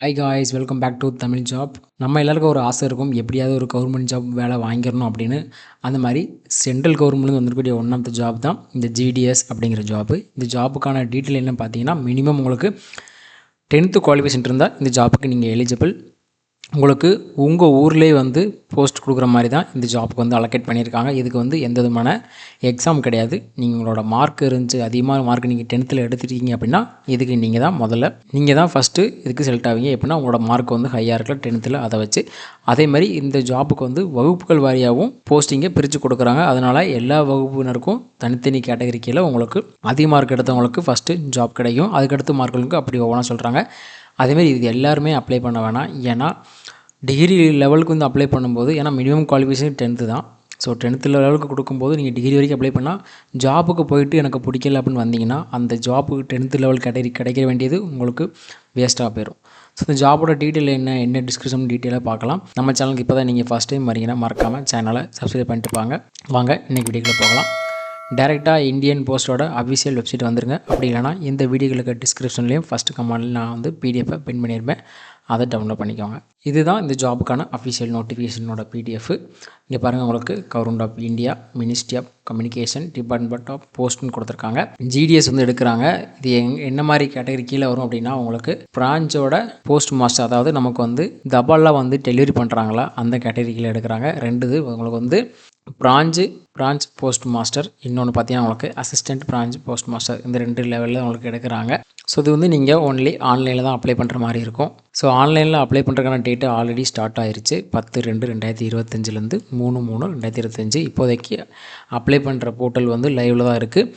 Hi guys, welcome back to Tamil job. நம்ம எல்லாருக்கும் ஒரு ஆசை இருக்கும், எப்படியாவது ஒரு கவர்மெண்ட் ஜாப் வேலை வாங்கிடணும் அப்படின்னு. அந்த மாதிரி சென்ட்ரல் கவர்மெண்ட்லேருந்து வந்துருக்கூடிய ஒன் ஆஃப் த ஜாப் தான் இந்த ஜிடிஎஸ் அப்படிங்கிற ஜாப்பு. இந்த ஜாப்புக்கான டீட்டெயில் என்ன பார்த்தீங்கன்னா, மினிமம் உங்களுக்கு 10th குவாலிஃபிகேஷன் இருந்தால் இந்த ஜாப்புக்கு நீங்கள் எலிஜிபிள். உங்களுக்கு உங்கள் ஊர்லேயே வந்து போஸ்ட் கொடுக்குற மாதிரி தான் இந்த ஜாப்புக்கு வந்து அலோகேட் பண்ணியிருக்காங்க. இதுக்கு வந்து எந்த விதமான எக்ஸாம் கிடையாது. உங்களோட மார்க் இருந்துச்சு, அதிகமாக மார்க் நீங்கள் 10th எடுத்துட்டீங்க அப்படின்னா இதுக்கு நீங்கள் தான் ஃபஸ்ட்டு இதுக்கு செலக்ட் ஆவீங்க. எப்படின்னா உங்களோட மார்க் வந்து ஹையாக இருக்கல 10th, அதை வச்சு. அதே மாதிரி இந்த ஜாப்புக்கு வந்து வகுப்புகள் வாரியாகவும் போஸ்டிங்கை பிரித்து கொடுக்குறாங்க. அதனால் எல்லா வகுப்பினருக்கும் தனித்தனி கேட்டகரி கீழே உங்களுக்கு அதிக மார்க் எடுத்தவங்களுக்கு ஃபஸ்ட்டு ஜாப் கிடைக்கும். அதுக்கடுத்து மார்க்குகளுக்கு அப்படி ஒவ்வொன்றா சொல்கிறாங்க. அதேமாதிரி இது எல்லாருமே அப்ளை பண்ண வேணாம். ஏன்னா டிகிரி லெவலுக்கு வந்து அப்ளை பண்ணும்போது, ஏன்னா மினிமம் குவாலிஃபிகேஷன் 10th தான். ஸோ 10th லெவலுக்கு கொடுக்கும்போது நீங்கள் டிகிரி வரைக்கும் அப்ளை பண்ணால், ஜாப்புக்கு போயிட்டு எனக்கு பிடிக்கல அப்படின்னு வந்தீங்கன்னா அந்த ஜாப்புக்கு 10th லெவல் கிடைக்க வேண்டியது உங்களுக்கு வேஸ்ட்டாக போயிடும். ஸோ இந்த ஜாபோட டீட்டெயில் என்ன டிஸ்கிரிப்ஷன் டீட்டெயிலாக பார்க்கலாம். நம்ம சேனலுக்கு இப்போ தான் நீங்கள் ஃபஸ்ட் டைம் வரீங்கன்னா மறக்காமல் சேனலை சப்ஸ்கிரைப் பண்ணிட்டு வாங்க இன்றைக்கி வீடியோக்குள்ளே போகலாம். டேரெக்டாக இந்தியன் போஸ்ட்டோட அஃபிஷியல் வெப்சைட் வந்துருங்க. அப்படி இல்லைனா இந்த வீடியோகளுக்கு டிஸ்கிரிப்ஷன்லேயும் ஃபஸ்ட்டு கமெண்டில் நான் வந்து பிடிஎஃபை பின் பண்ணியிருப்பேன், அதை டவுன்லோட் பண்ணிக்கோங்க. இதுதான் இந்த ஜாபுக்கான அஃபிஷியல் நோட்டிஃபிகேஷனோட பிடிஎஃப். இங்கே பாருங்கள், உங்களுக்கு government of India, ministry of communication, department of போஸ்ட்னு கொடுத்துருக்காங்க. ஜிடிஎஸ் வந்து எடுக்கிறாங்க. இது என்ன மாதிரி கேட்டகரி கீழே வரும் அப்படின்னா, உங்களுக்கு பிரான்ச்சோட போஸ்ட் மாஸ்டர், அதாவது நமக்கு வந்து தபால்லாம் வந்து டெலிவரி பண்ணுறாங்களா அந்த கேட்டகரி கீழே எடுக்கிறாங்க. ரெண்டுது உங்களுக்கு வந்து பிரான்ச் போஸ்ட் மாஸ்டர், இன்னொன்று பார்த்தீங்கன்னா உங்களுக்கு அசிஸ்டன்ட் பிரான்ச் போஸ்ட் மாஸ்டர். இந்த 2 லெவலில் உங்களுக்கு எடுக்கிறாங்க. ஸோ இது வந்து நீங்கள் ஒன்லி ஆன்லைனில் தான் அப்ளை பண்ணுற மாதிரி இருக்கும். ஸோ ஆன்லைனில் அப்ளை பண்ணுறதுக்கான டேட்டு ஆல்ரெடி ஸ்டார்ட் ஆயிருச்சு. 10/2/2025 3/3/2025. இப்போதைக்கு அப்ளை பண்ணுற போர்ட்டல் வந்து லைவில் தான் இருக்குது.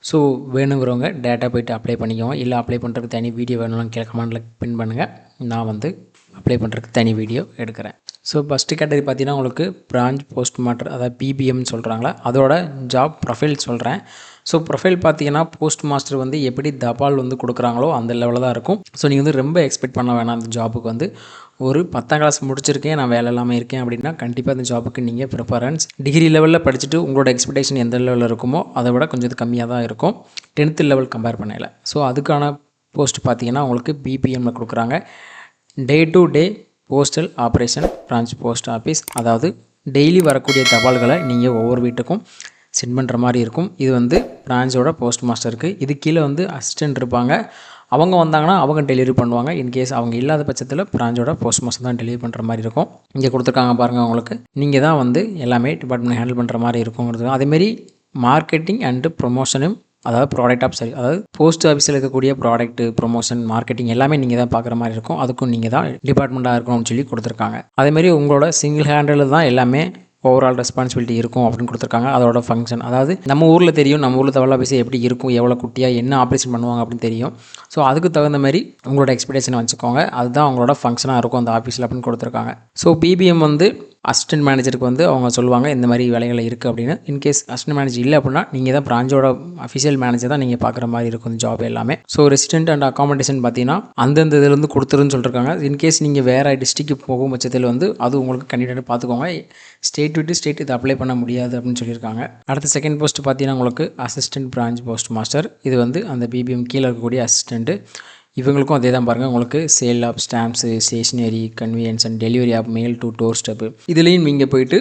ஸோ வேணுங்கிறவங்க டேட்டா போய்ட்டு அப்ளை பண்ணிக்கோங்க. இல்லை அப்ளை பண்ணுறதுக்கு தனி வீடியோ வேணும்னு கமெண்டில் பின் பண்ணுங்கள். நான் வந்து அப்ளை பண்ணுறதுக்கு தனி வீடியோ எடுக்கிறேன். ஸோ ஃபஸ்ட்டு கேட்டகரி பார்த்தீங்கன்னா உங்களுக்கு பிரான்ச் போஸ்ட் மாஸ்டர், அதாவது பிபிஎம்னு சொல்கிறாங்களா, அதோட ஜாப் ப்ரொஃபைல் சொல்கிறேன். ஸோ ப்ரொஃபைல் பார்த்தீங்கன்னா போஸ்ட் மாஸ்டர் வந்து எப்படி தபால் வந்து கொடுக்குறாங்களோ அந்த லெவலில் தான் இருக்கும். ஸோ நீங்கள் வந்து ரொம்ப எக்ஸ்பெக்ட் பண்ண வேணாம். அந்த ஜாபுக்கு வந்து ஒரு 10ஆம் கிளாஸ் முடிச்சிருக்கேன், நான் வேலை இல்லாமல் இருக்கேன் அப்படின்னா கண்டிப்பாக அந்த ஜாபுக்கு நீங்கள் ப்ரிஃபரன்ஸ். டிகிரி லெவலில் படிச்சுட்டு உங்களோட எக்ஸ்பெக்டேஷன் எந்த லெவலில் இருக்குமோ அதை விட கொஞ்சம் கம்மியாக தான் இருக்கும் 10th லெவல் கம்பேர் பண்ணல. ஸோ அதுக்கான போஸ்ட் பார்த்தீங்கன்னா உங்களுக்கு பிபிஎம்மில் கொடுக்குறாங்க. Day to day postal operation branch post office, அதாவது டெய்லி வரக்கூடிய தபால்களை நீங்கள் ஒவ்வொரு வீட்டுக்கும் சென்ட் பண்ணுற மாதிரி இருக்கும். இது வந்து பிரான்ச்சோட போஸ்ட் மாஸ்டருக்கு. இது கீழே வந்து அசிஸ்டன்ட் இருப்பாங்க. அவங்க வந்தாங்கன்னா அவங்க டெலிவரி பண்ணுவாங்க. இன்கேஸ் அவங்க இல்லாத பட்சத்தில் பிரான்ச்சோட போஸ்ட் மாஸ்டர் தான் டெலிவரி பண்ணுற மாதிரி இருக்கும். இங்கே கொடுத்துருக்காங்க பாருங்கள், உங்களுக்கு நீங்கள் தான் வந்து எல்லாமே டிபார்ட்மெண்ட் ஹேண்டில் பண்ணுற மாதிரி இருக்குங்கிறது. அதேமாரி மார்க்கெட்டிங் அண்டு ப்ரொமோஷனும், அதாவது ப்ராடக்ட் ஆஃப் சர்வீஸ், அதாவது போஸ்ட் ஆஃபீஸில் இருக்கக்கூடிய ப்ராடக்ட் ப்ரொமோஷன் மார்க்கெட்டிங் எல்லாமே நீங்கள் தான் பார்க்குற மாதிரி இருக்கும். அதுக்கும் நீங்கள் தான் டிபார்ட்மெண்ட்டாக இருக்கணும்னு சொல்லி கொடுத்துருக்காங்க. அதேமாதிரி உங்களோட சிங்கிள் ஹேண்டில் தான் எல்லாமே ஓவரால் ரெஸ்பான்சிபிலிட்டி இருக்கும் அப்படின்னு கொடுத்துருக்காங்க. அதோட ஃபங்க்ஷன், அதாவது நம்ம ஊரில் தெரியும், நம்ம ஊரில் தபால் ஆஃபீஸ் எப்படி இருக்கும், எவ்வளோ குட்டியாக என்ன ஆப்ரேஷன் பண்ணுவாங்க அப்படின்னு தெரியும். ஸோ அதுக்கு தகுந்த மாதிரி உங்களோட எக்ஸ்பெக்டேஷனை வச்சுக்கோங்க. அதுதான் அவங்களோட ஃபங்க்ஷனாக இருக்கும் அந்த ஆஃபீஸில் அப்படின்னு கொடுத்துருக்காங்க. ஸோ பிபிஎம் வந்து அசிஸ்டன்ட் மேனேஜருக்கு வந்து அவங்க சொல்லுவாங்க இந்த மாதிரி வேலைகள் இருக்குது அப்படின்னு. இன்கேஸ் அசிஸ்டன்ட் மேனேஜர் இல்லை அப்படின்னா நீங்கள் தான் பிரான்ச்சோட அஃபிஷியல் மேனேஜர் தான் நீங்கள் பார்க்குற மாதிரி இருக்கும் இந்த ஜாப் எல்லாமே. ஸோ ரெசிடென்ட் அண்ட் அகாமடேஷன் பார்த்தீங்கன்னா அந்தந்த இதுலேருந்து கொடுத்துருன்னு சொல்லியிருக்காங்க. இன்கேஸ் நீங்கள் வேறு டிஸ்ட்ரிக்ட் போகும் பட்சத்தில் வந்து அது உங்களுக்கு கண்டிப்பாக பார்த்துக்கோங்க. ஸ்டேட் விட்டு ஸ்டேட் இது அப்ளை பண்ண முடியாது அப்படின்னு சொல்லியிருக்காங்க. அடுத்த செகண்ட் போஸ்ட் பார்த்தீங்கன்னா உங்களுக்கு அசிஸ்டன்ட் பிரான்ச் போஸ்ட் மாஸ்டர். இது வந்து அந்த பிபிஎம் கீழே இருக்கக்கூடிய அசிஸ்டண்ட்டு. இவங்களுக்கும் அதே தான் பாருங்கள், உங்களுக்கு sale of stamps, stationery, convenience and delivery of mail to door step, இதுலேயும் நீங்கள் போயிட்டு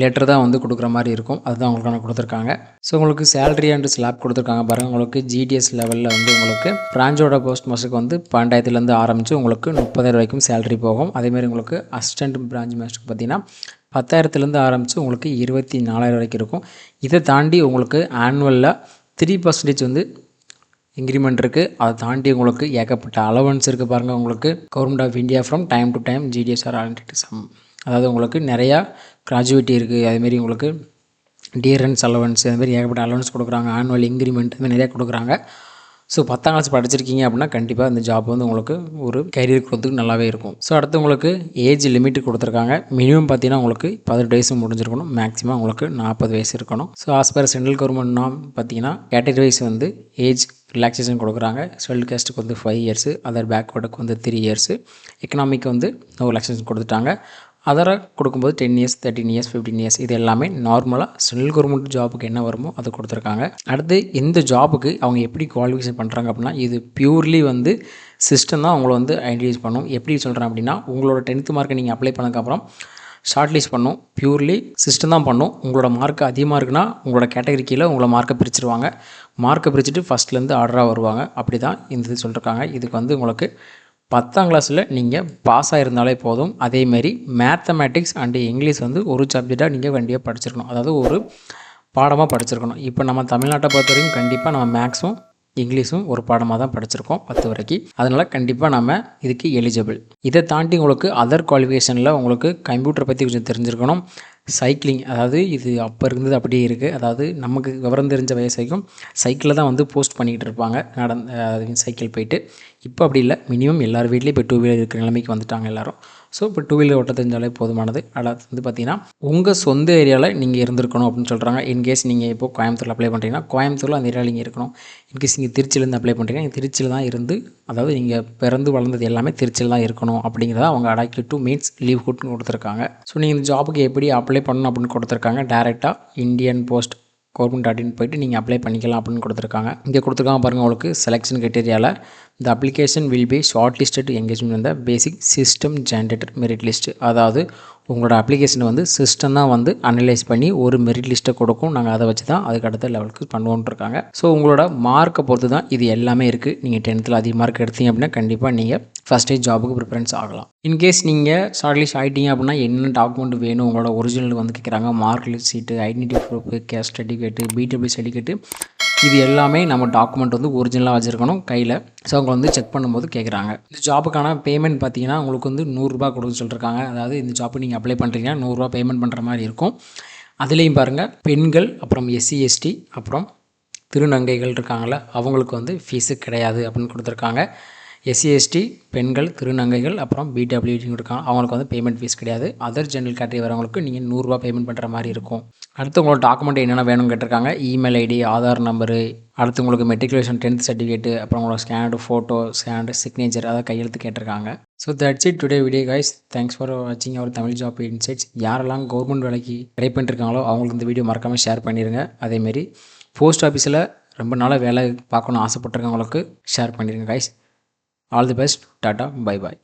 லெட்டர் தான் வந்து கொடுக்குற மாதிரி இருக்கும். அதுதான் உங்களுக்கு கொடுத்துருக்காங்க. ஸோ உங்களுக்கு சேலரி அண்ட் ஸ்லாப் கொடுத்துருக்காங்க பாருங்கள். உங்களுக்கு ஜிடிஎஸ் லெவலில் வந்து உங்களுக்கு பிரான்ச்சோட போஸ்ட் மாஸ்டருக்கு வந்து 12,000 ஆரம்பித்து உங்களுக்கு 30,000 வரைக்கும் சேலரி போகும். அதேமாதிரி உங்களுக்கு அசிஸ்டன்ட் பிரான்ச் மாஸ்டருக்கு பார்த்தீங்கன்னா 10,000 ஆரம்பித்து உங்களுக்கு 24,000 வரைக்கும் இருக்கும். இதை தாண்டி உங்களுக்கு ஆனுவலில் 3% வந்து இன்க்ரிமெண்ட் இருக்குது. அதை தாண்டி உங்களுக்கு ஏகப்பட்ட அலவன்ஸ் இருக்குது பாருங்கள். உங்களுக்கு government of India from time to time GDS are already அதாவது உங்களுக்கு நிறையா கிராஜுவிட்டி இருக்குது. அதுமாரி உங்களுக்கு டியரன்ஸ் அலவன்ஸ், அதுமாதிரி ஏகப்பட்ட அலவன்ஸ் கொடுக்குறாங்க. ஆனுவல் இன்க்ரிமெண்ட் இதுமாதிரி நிறையா கொடுக்குறாங்க. ஸோ 10ஆம் கிளாஸ் படிச்சிருக்கீங்க அப்படின்னா கண்டிப்பாக இந்த ஜாப் வந்து உங்களுக்கு ஒரு கரியர் க்ரோத்துக்கு நல்லாவே இருக்கும். ஸோ அடுத்து உங்களுக்கு ஏஜ் லிமிட் கொடுத்துருக்காங்க. மினிமம் பார்த்தீங்கன்னா உங்களுக்கு 18 வயசு முடிஞ்சிருக்கணும். மேக்ஸிமம் உங்களுக்கு 40 வயசு இருக்கணும். So as per central government நாம் பார்த்தீங்கன்னா கேட்டகரி வைஸ் வந்து ஏஜ் ரிலாக்ஸேஷன் கொடுக்குறாங்க. ஷெட்யூல்டு கேஸ்ட்டுக்கு வந்து 5 இயர்ஸு, அதர் பேக்வேர்டுக்கு வந்து 3 இயர்ஸு, எக்கனாமிக்கு வந்து ரிலாக்ஸேஷன் கொடுத்துட்டாங்க. அதரை கொடுக்கும்போது 10 இயர்ஸ் 13 இயர்ஸ் 15 இயர்ஸ் இது எல்லாமே நார்மலாக சென்ட்ரல் கவர்மெண்ட் ஜாபுக்கு என்ன வருமோ அதை கொடுத்துருக்காங்க. அடுத்து இந்த ஜாபுக்கு அவங்க எப்படி குவாலிஃபிகேஷன் பண்ணுறாங்க அப்படின்னா, இது பியூர்லி வந்து சிஸ்டம் தான் அவங்கள வந்து ஐடென்டிஃபை பண்ணும். எப்படி சொல்கிறேன் அப்படின்னா, உங்களோட 10th மார்க்கை நீங்கள் அப்ளை பண்ணதுக்கப்புறம் ஷார்ட் லிஸ்ட் பண்ணும். பியூர்லி சிஸ்டம் தான் பண்ணும். உங்களோட மார்க்கு அதிகமாக இருக்குன்னா உங்களோட கேட்டகரி கீழே உங்களை மார்க்கை பிரிச்சுருவாங்க. மார்க்கை பிரிச்சுட்டு ஃபஸ்ட்லேருந்து ஆர்டராக வருவாங்க. அப்படி தான் இந்த இது சொல்லியிருக்காங்க. இதுக்கு வந்து உங்களுக்கு 10ஆம் கிளாஸில் நீங்கள் பாஸ் ஆகிருந்தாலே போதும். அதேமாரி மேத்தமேட்டிக்ஸ் அண்டு இங்கிலீஷ் வந்து ஒரு சப்ஜெக்டாக நீங்கள் கண்டிப்பாக படிச்சிருக்கணும். அதாவது ஒரு பாடமாக படிச்சிருக்கணும். இப்போ நம்ம தமிழ்நாட்டை பொறுத்த வரைக்கும் கண்டிப்பாக நம்ம மேக்ஸும் இங்கிலீஷும் ஒரு பாடமாக தான் படிச்சிருக்கோம் 10 வரைக்கும். அதனால் கண்டிப்பாக நம்ம இதுக்கு எலிஜிபிள். இதை தாண்டி உங்களுக்கு அதர் குவாலிஃபிகேஷனில் உங்களுக்கு கம்ப்யூட்டரை பற்றி கொஞ்சம் தெரிஞ்சிருக்கணும். சைக்கிளிங், அதாவது இது அப்போ இருந்தது அப்படியே இருக்குது. அதாவது நமக்கு விவரம் தெரிஞ்ச வயசு வரைக்கும் சைக்கிளில் தான் வந்து போஸ்ட் பண்ணிக்கிட்டு இருப்பாங்க, சைக்கிள் போயிட்டு. இப்போ அப்படி இல்லை, மினிமம் எல்லார் வீட்லேயும் இப்போ 2 வீலர் இருக்கிற நிலைமைக்கு வந்துட்டாங்க எல்லோரும். ஸோ இப்போ 2 வீலர் ஓட்ட தெரிஞ்சாலே போதுமானது. அதாவது வந்து பார்த்திங்கன்னா உங்கள் சொந்த ஏரியாவில் நீங்கள் இருந்திருக்கணும் அப்படின்னு சொல்கிறாங்க. இன்கேஸ் நீங்கள் இப்போ கோயம்புத்தூரில் அப்ளை பண்ணுறீங்கன்னா கோயம்புத்தூரில் அந்த ஏரியாவில் நீங்கள் இருக்கணும். இன்கேஸ் நீங்கள் திருச்சியிலேருந்து அப்ளை பண்ணுறீங்கன்னா நீங்கள் திருச்சியில் தான் இருந்து, அதாவது நீங்கள் பிறந்து வளர்ந்தது எல்லாமே திருச்சியில் தான் இருக்கணும் அப்படிங்கிறத அவங்க அடாக்ட் டு மீன்ஸ் லீவ் ஹுட்னு கொடுத்துருக்காங்க. ஸோ நீங்கள் இந்த ஜாபுக்கு எப்படி அப்ளை பண்ணணும் அப்படின்னு கொடுத்துருக்காங்க. டேரெக்டாக இந்தியன் போஸ்ட் கவர்மெண்ட்.in போய்ட்டு நீங்கள் அப்ளை பண்ணிக்கலாம் அப்படின்னு கொடுத்துருக்காங்க. இங்கே கொடுத்துருக்காங்க பாருங்கள், உங்களுக்கு selection கிரைட்டீரியாவில் the application will be shortlisted to engagement in the basic system generated merit list. அதாவது உங்களோட அப்ளிகேஷனை வந்து சிஸ்டம் தான் வந்து அனலைஸ் பண்ணி ஒரு மெரிட் லிஸ்ட்டை கொடுக்கும். நாங்கள் அதை வச்சு தான் அதுக்கு அடுத்த லெவலுக்கு பண்ணுவோன்ட்டு இருக்காங்க. ஸோ உங்களோட மார்க்கை பொறுத்து தான் இது எல்லாமே இருக்குது. நீங்கள் 10th அதிக மார்க் எடுத்தீங்க அப்படின்னா கண்டிப்பாக நீங்கள் ஃபஸ்ட் ஏஜ் ஜாபுக்கு ப்ரிஃபரன்ஸ் ஆகலாம். இன்கேஸ் நீங்கள் ஷார்ட் லிஸ்ட் ஆகிட்டீங்க அப்படின்னா என்ன டாக்குமெண்ட் வேணும் உங்களோட ஒரிஜினல் வந்து கேட்குறாங்க. மார்க் லிஸ்ட் சீட்டு, identity proof, caste certificate, PW certificate, இது எல்லாமே நம்ம டாக்குமெண்ட் வந்து ஒரிஜினலாக வச்சுருக்கணும் கையில். ஸோ அவங்க வந்து செக் பண்ணும்போது கேட்குறாங்க. இந்த ஜாபுக்கான பேமெண்ட் பார்த்தீங்கன்னா உங்களுக்கு வந்து 100 ரூபா கொடுக்க சொல்லியிருக்காங்க. அதாவது இந்த ஜாப்பு நீங்கள் அப்ளை பண்ணுறீங்கன்னா 100 ரூபா பேமெண்ட் பண்ணுற மாதிரி இருக்கும். அதுலேயும் பாருங்கள், பெண்கள், அப்புறம் SC ST, அப்புறம் திருநங்கைகள் இருக்காங்கள, அவங்களுக்கு வந்து ஃபீஸு கிடையாது அப்படின்னு கொடுத்துருக்காங்க. SC ST, பெண்கள், திருநங்கைகள், அப்புறம் BWD இருக்காங்க, அவங்களுக்கு வந்து பேமெண்ட் ஃபீஸ் கிடையாது. அதர் ஜென்ரல் கேட்டகரி வரவங்களுக்கு நீங்கள் 100 ரூபா பேமெண்ட் பண்ணுற மாதிரி இருக்கும். அடுத்து உங்களோட டாக்குமெண்ட் என்னென்ன வேணும்னு கேட்டிருக்காங்க. இமெயில் ஐடி, ஆதார் நம்பரு, அடுத்து உங்களுக்கு மெட்ரிகுலேஷன் 10th சர்டிஃபிகேட்டு, அப்புறம் உங்களோட ஸ்கேனடு ஃபோட்டோ, ஸ்கேனடு சிக்னேச்சர், அதாவது கையெழுத்து கேட்டிருக்காங்க. So that's it today video guys. Thanks for வாட்சிங் அவர் தமிழ் ஜாப் இன்சைட்ஸ். யாரெல்லாம் கவர்மெண்ட் வேலைக்கு ட்ரை பண்ணிருக்காங்களோ அவங்களுக்கு இந்த வீடியோ மறக்காமல் ஷேர் பண்ணிடுங்க. அதேமாரி போஸ்ட் ஆஃபீஸில் ரொம்ப நாளாக வேலை பார்க்கணுன்னு ஆசைப்பட்டிருக்கவங்களுக்கு ஷேர் பண்ணிடுங்க guys. All the best. Tata, bye bye.